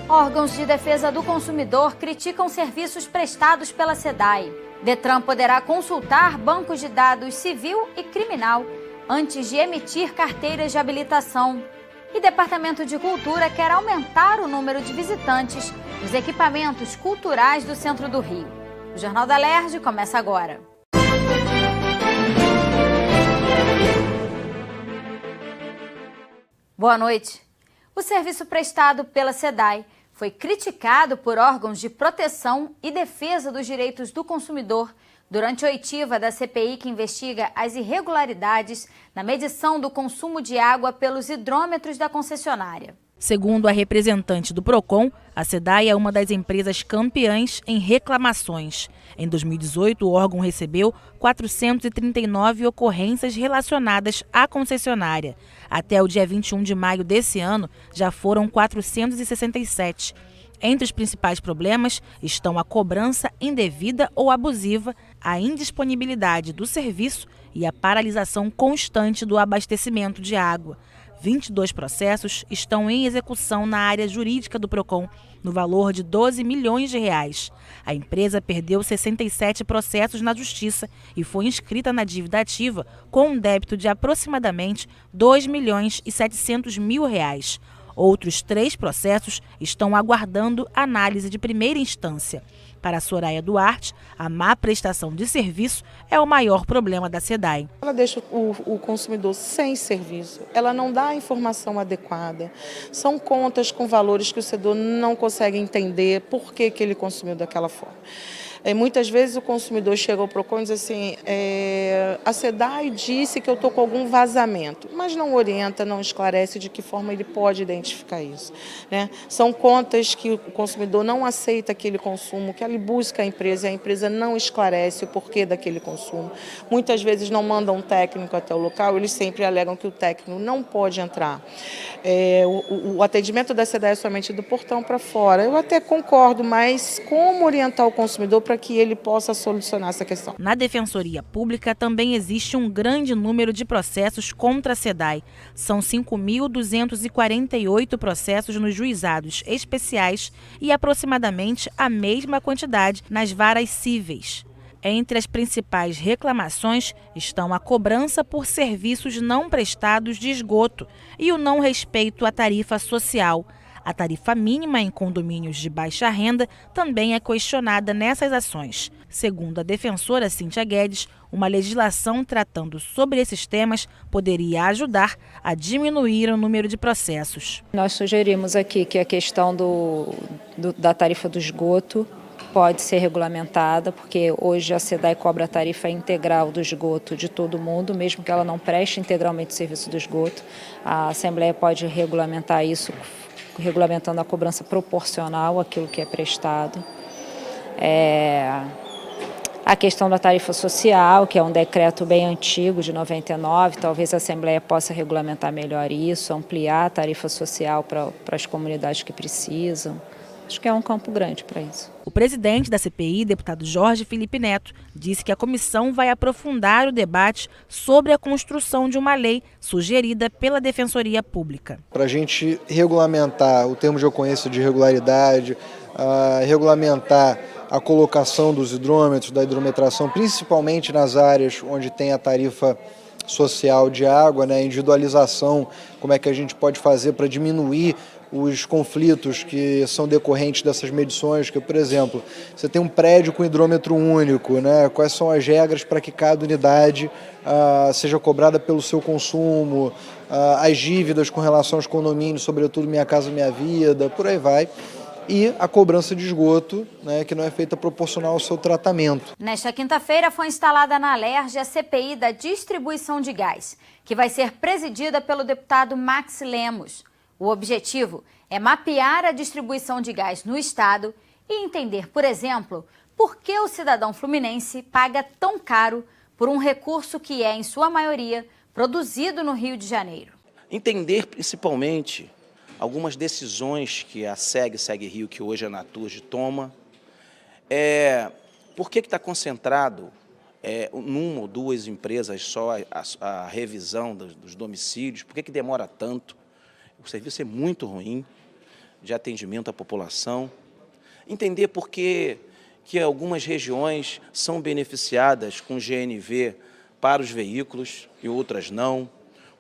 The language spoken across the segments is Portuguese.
Órgãos de defesa do consumidor criticam serviços prestados pela SEDAI. Detran poderá consultar bancos de dados civil e criminal antes de emitir carteiras de habilitação. E Departamento de Cultura quer aumentar o número de visitantes nos equipamentos culturais do centro do Rio. O Jornal da Alerj começa agora. Boa noite. O serviço prestado pela SEDAI foi criticado por órgãos de proteção e defesa dos direitos do consumidor durante a oitiva da CPI que investiga as irregularidades na medição do consumo de água pelos hidrômetros da concessionária. Segundo a representante do Procon, a SEDAI é uma das empresas campeãs em reclamações. Em 2018, o órgão recebeu 439 ocorrências relacionadas à concessionária. Até o dia 21 de maio desse ano, já foram 467. Entre os principais problemas estão a cobrança indevida ou abusiva, a indisponibilidade do serviço e a paralisação constante do abastecimento de água. 22 processos estão em execução na área jurídica do Procon, no valor de 12 milhões de reais. A empresa perdeu 67 processos na Justiça e foi inscrita na dívida ativa com um débito de aproximadamente 2 milhões e 700 mil reais. Outros 3 processos estão aguardando análise de primeira instância. Para Soraya Duarte, a má prestação de serviço é o maior problema da SEDAI. Ela deixa o consumidor sem serviço, ela não dá a informação adequada. São contas com valores que o cedor não consegue entender por que ele consumiu daquela forma. Muitas vezes o consumidor chega ao Procon e diz assim, a SEDAI disse que eu estou com algum vazamento, mas não orienta, não esclarece de que forma ele pode identificar isso, né? São contas que o consumidor não aceita aquele consumo, que ele busca a empresa e a empresa não esclarece o porquê daquele consumo. Muitas vezes não mandam um técnico até o local, eles sempre alegam que o técnico não pode entrar. O atendimento da SEDAI é somente do portão para fora. Eu até concordo, mas como orientar o consumidor para que ele possa solucionar essa questão? Na Defensoria Pública também existe um grande número de processos contra a SEDAI. São 5.248 processos nos juizados especiais e aproximadamente a mesma quantidade nas varas cíveis. Entre as principais reclamações estão a cobrança por serviços não prestados de esgoto e o não respeito à tarifa social. A tarifa mínima em condomínios de baixa renda também é questionada nessas ações. Segundo a defensora Cíntia Guedes, uma legislação tratando sobre esses temas poderia ajudar a diminuir o número de processos. Nós sugerimos aqui que a questão da tarifa do esgoto pode ser regulamentada, porque hoje a SEDAI cobra a tarifa integral do esgoto de todo mundo, mesmo que ela não preste integralmente o serviço do esgoto. A Assembleia pode regulamentar isso, regulamentando a cobrança proporcional àquilo que é prestado. A questão da tarifa social, que é um decreto bem antigo, de 99, talvez a Assembleia possa regulamentar melhor isso, ampliar a tarifa social para as comunidades que precisam. Acho que é um campo grande para isso. O presidente da CPI, deputado Jorge Felipe Neto, disse que a comissão vai aprofundar o debate sobre a construção de uma lei sugerida pela Defensoria Pública. Para a gente regulamentar o termo de ocorrência de irregularidade, regulamentar a colocação dos hidrômetros, da hidrometração, principalmente nas áreas onde tem a tarifa social de água, né, a individualização, como é que a gente pode fazer para diminuir os conflitos que são decorrentes dessas medições, que, por exemplo, você tem um prédio com hidrômetro único, né? Quais são as regras para que cada unidade seja cobrada pelo seu consumo, as dívidas com relação aos condomínios, sobretudo Minha Casa Minha Vida, por aí vai. E a cobrança de esgoto, né, que não é feita proporcional ao seu tratamento. Nesta quinta-feira foi instalada na Alerj a CPI da distribuição de gás, que vai ser presidida pelo deputado Max Lemos. O objetivo é mapear a distribuição de gás no estado e entender, por exemplo, por que o cidadão fluminense paga tão caro por um recurso que é, em sua maioria, produzido no Rio de Janeiro. Entender, principalmente, algumas decisões que a SEG Rio, que hoje a Naturgy toma, por que está concentrado numa ou duas empresas só a revisão dos domicílios, por que demora tanto? O serviço é muito ruim, de atendimento à população, entender por que algumas regiões são beneficiadas com GNV para os veículos e outras não,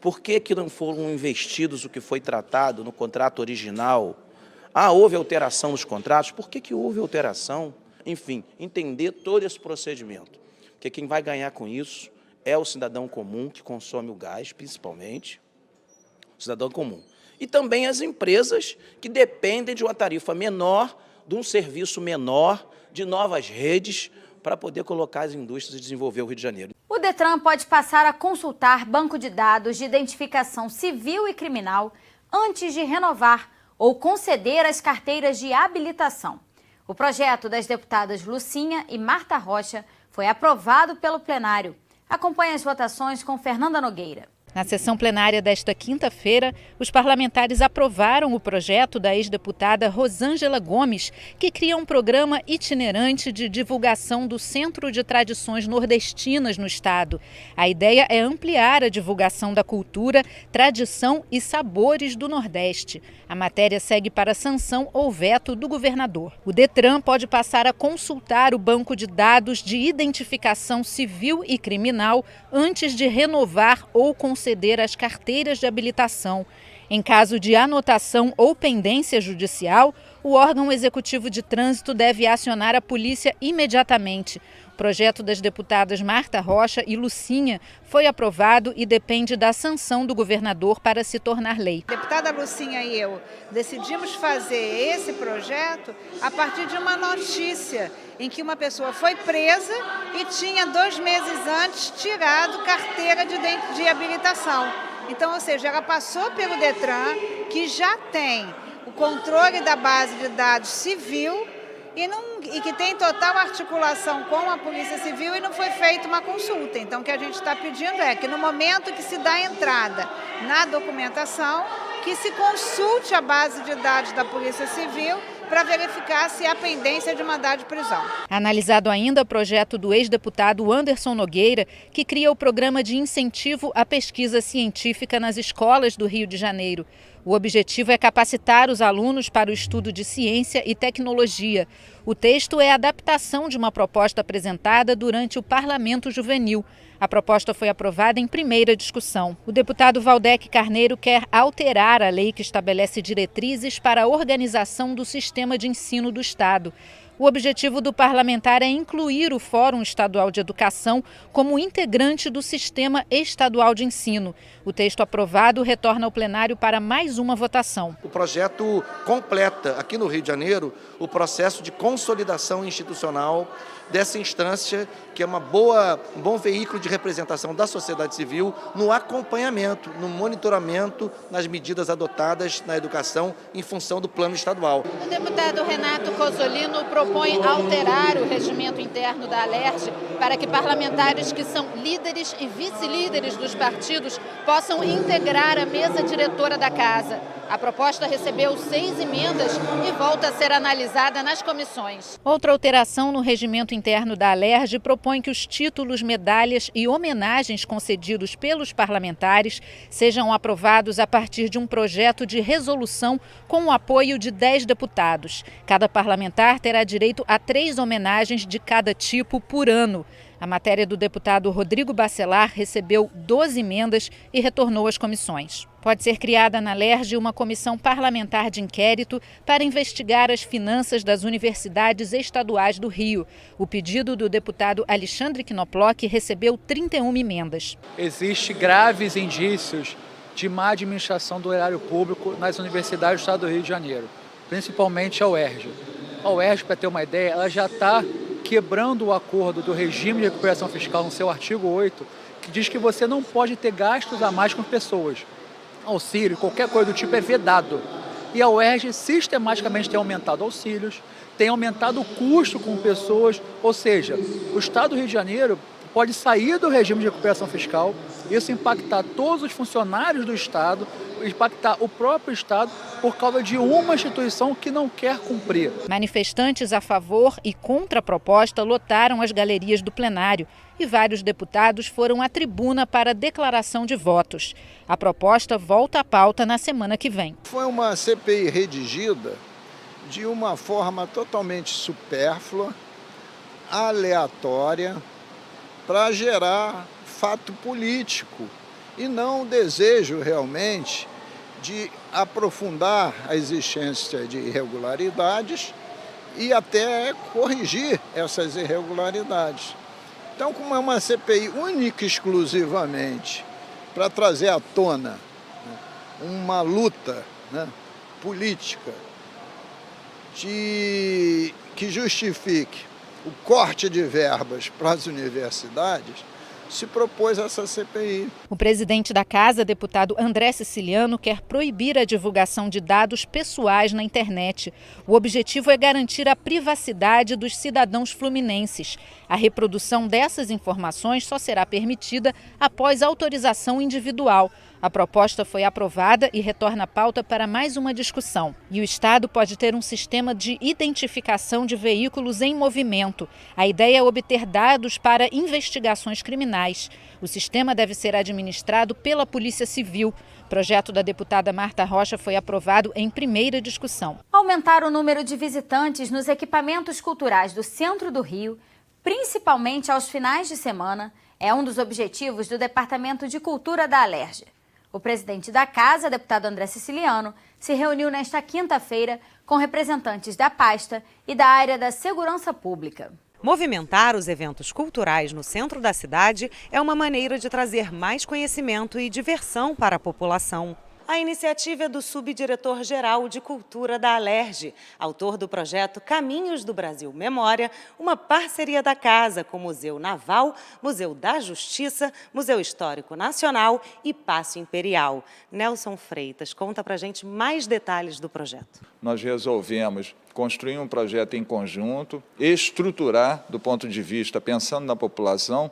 por que não foram investidos o que foi tratado no contrato original. Houve alteração nos contratos, por que houve alteração? Enfim, entender todo esse procedimento, porque quem vai ganhar com isso é o cidadão comum que consome o gás, principalmente, o cidadão comum. E também as empresas que dependem de uma tarifa menor, de um serviço menor, de novas redes, para poder colocar as indústrias e desenvolver o Rio de Janeiro. O Detran pode passar a consultar banco de dados de identificação civil e criminal antes de renovar ou conceder as carteiras de habilitação. O projeto das deputadas Lucinha e Marta Rocha foi aprovado pelo plenário. Acompanhe as votações com Fernanda Nogueira. Na sessão plenária desta quinta-feira, os parlamentares aprovaram o projeto da ex-deputada Rosângela Gomes, que cria um programa itinerante de divulgação do Centro de Tradições Nordestinas no estado. A ideia é ampliar a divulgação da cultura, tradição e sabores do Nordeste. A matéria segue para sanção ou veto do governador. O Detran pode passar a consultar o banco de dados de identificação civil e criminal antes de renovar ou conceder as carteiras de habilitação. Em caso de anotação ou pendência judicial, o órgão executivo de trânsito deve acionar a polícia imediatamente. O projeto das deputadas Marta Rocha e Lucinha foi aprovado e depende da sanção do governador para se tornar lei. A deputada Lucinha e eu decidimos fazer esse projeto a partir de uma notícia em que uma pessoa foi presa e tinha 2 meses antes tirado carteira de habilitação. Então, ou seja, ela passou pelo Detran, que já tem o controle da base de dados civil e que tem total articulação com a Polícia Civil e não foi feita uma consulta. Então, o que a gente está pedindo é que no momento que se dá entrada na documentação, que se consulte a base de dados da Polícia Civil para verificar se há pendência de mandado de prisão. Analisado ainda o projeto do ex-deputado Anderson Nogueira, que cria o programa de incentivo à pesquisa científica nas escolas do Rio de Janeiro. O objetivo é capacitar os alunos para o estudo de ciência e tecnologia. O texto é a adaptação de uma proposta apresentada durante o Parlamento Juvenil. A proposta foi aprovada em primeira discussão. O deputado Valdec Carneiro quer alterar a lei que estabelece diretrizes para a organização do sistema de ensino do Estado. O objetivo do parlamentar é incluir o Fórum Estadual de Educação como integrante do Sistema Estadual de Ensino. O texto aprovado retorna ao plenário para mais uma votação. O projeto completa, aqui no Rio de Janeiro, o processo de consolidação institucional dessa instância, que é um bom veículo de representação da sociedade civil no acompanhamento, no monitoramento nas medidas adotadas na educação em função do plano estadual. O deputado Renato Cozzolino propõe alterar o regimento interno da Alerj para que parlamentares que são líderes e vice-líderes dos partidos possam integrar a mesa diretora da casa. A proposta recebeu 6 emendas e volta a ser analisada nas comissões. Outra alteração no regimento interno da Alerj propõe que os títulos, medalhas e homenagens concedidos pelos parlamentares sejam aprovados a partir de um projeto de resolução com o apoio de 10 deputados. Cada parlamentar terá direito a 3 homenagens de cada tipo por ano. A matéria do deputado Rodrigo Bacelar recebeu 12 emendas e retornou às comissões. Pode ser criada na Alerj uma comissão parlamentar de inquérito para investigar as finanças das universidades estaduais do Rio. O pedido do deputado Alexandre Knoploch recebeu 31 emendas. Existem graves indícios de má administração do erário público nas universidades do estado do Rio de Janeiro, principalmente a UERJ. A UERJ, para ter uma ideia, ela já está quebrando o acordo do regime de recuperação fiscal no seu artigo 8, que diz que você não pode ter gastos a mais com pessoas. Auxílio, qualquer coisa do tipo é vedado. E a UERJ sistematicamente tem aumentado auxílios, tem aumentado o custo com pessoas, ou seja, o estado do Rio de Janeiro pode sair do regime de recuperação fiscal, isso impactar todos os funcionários do estado, impactar o próprio Estado por causa de uma instituição que não quer cumprir. Manifestantes a favor e contra a proposta lotaram as galerias do plenário e vários deputados foram à tribuna para a declaração de votos. A proposta volta à pauta na semana que vem. Foi uma CPI redigida de uma forma totalmente supérflua, aleatória, para gerar fato político e não desejo realmente de aprofundar a existência de irregularidades e até corrigir essas irregularidades. Então, como é uma CPI única e exclusivamente para trazer à tona uma luta política que justifique o corte de verbas para as universidades, se propôs essa CPI. O presidente da Casa, deputado André Siciliano, quer proibir a divulgação de dados pessoais na internet. O objetivo é garantir a privacidade dos cidadãos fluminenses. A reprodução dessas informações só será permitida após autorização individual. A proposta foi aprovada e retorna à pauta para mais uma discussão. E o Estado pode ter um sistema de identificação de veículos em movimento. A ideia é obter dados para investigações criminais. O sistema deve ser administrado pela Polícia Civil. O projeto da deputada Marta Rocha foi aprovado em primeira discussão. Aumentar o número de visitantes nos equipamentos culturais do centro do Rio, principalmente aos finais de semana, é um dos objetivos do Departamento de Cultura da Alerj. O presidente da Casa, deputado André Siciliano, se reuniu nesta quinta-feira com representantes da pasta e da área da segurança pública. Movimentar os eventos culturais no centro da cidade é uma maneira de trazer mais conhecimento e diversão para a população. A iniciativa é do subdiretor-geral de Cultura da Alerj, autor do projeto Caminhos do Brasil Memória, uma parceria da Casa com o Museu Naval, Museu da Justiça, Museu Histórico Nacional e Paço Imperial. Nelson Freitas conta pra gente mais detalhes do projeto. Nós resolvemos construir um projeto em conjunto, estruturar do ponto de vista, pensando na população,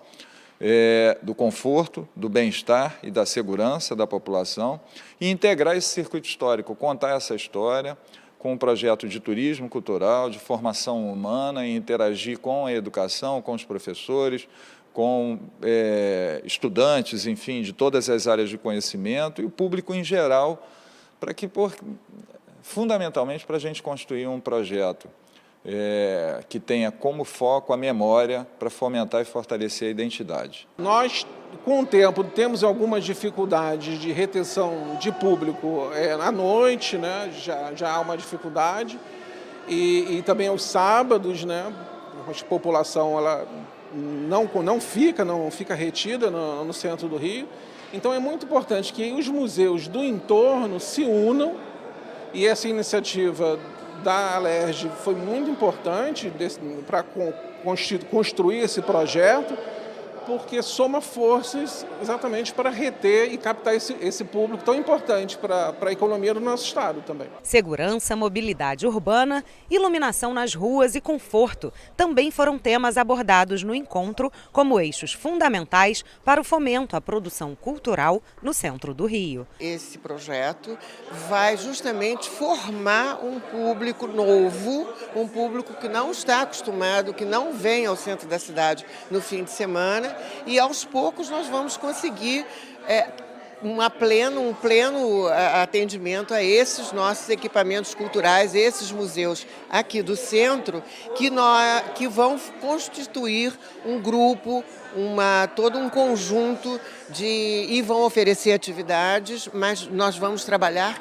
do conforto, do bem-estar e da segurança da população e integrar esse circuito histórico, contar essa história com um projeto de turismo cultural, de formação humana e interagir com a educação, com os professores, com estudantes, enfim, de todas as áreas de conhecimento e o público em geral, para que, fundamentalmente, para a gente construir um projeto que tenha como foco a memória para fomentar e fortalecer a identidade. Nós, com o tempo, temos algumas dificuldades de retenção de público à noite, né? Já há uma dificuldade, e também aos sábados, né? A população ela não fica retida no centro do Rio. Então é muito importante que os museus do entorno se unam, e essa iniciativa da Alerj foi muito importante para construir esse projeto, porque soma forças exatamente para reter e captar esse público tão importante para a economia do nosso estado também. Segurança, mobilidade urbana, iluminação nas ruas e conforto também foram temas abordados no encontro como eixos fundamentais para o fomento à produção cultural no centro do Rio. Esse projeto vai justamente formar um público novo, um público que não está acostumado, que não vem ao centro da cidade no fim de semana, e aos poucos nós vamos conseguir um pleno atendimento a esses nossos equipamentos culturais, esses museus aqui do centro, que vão constituir um grupo, todo um conjunto e vão oferecer atividades, mas nós vamos trabalhar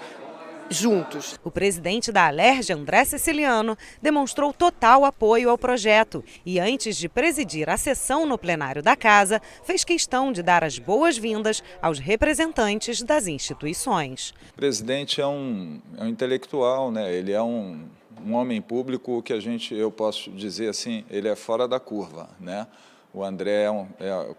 juntos. O presidente da Alerj, André Siciliano, demonstrou total apoio ao projeto e, antes de presidir a sessão no plenário da Casa, fez questão de dar as boas-vindas aos representantes das instituições. O presidente é um intelectual, né? Ele é um homem público que eu posso dizer assim, ele é fora da curva, né? O André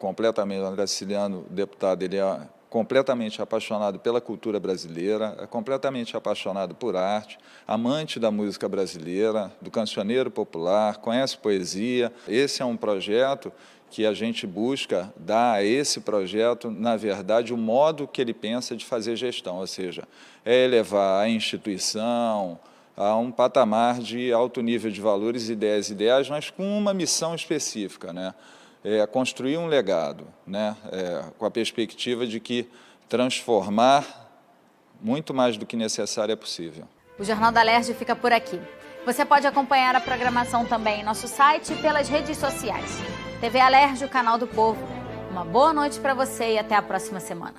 completamente, o André Siciliano, deputado, ele é completamente apaixonado pela cultura brasileira, é completamente apaixonado por arte, amante da música brasileira, do cancioneiro popular, conhece poesia. Esse é um projeto que a gente busca dar a esse projeto, na verdade, o modo que ele pensa de fazer gestão, ou seja, é elevar a instituição a um patamar de alto nível de valores, ideias ideais, mas com uma missão específica, né? Construir um legado, né? Com a perspectiva de que transformar muito mais do que necessário é possível. O Jornal da Alerj fica por aqui. Você pode acompanhar a programação também em nosso site e pelas redes sociais. TV Alerj, o canal do povo. Uma boa noite para você e até a próxima semana.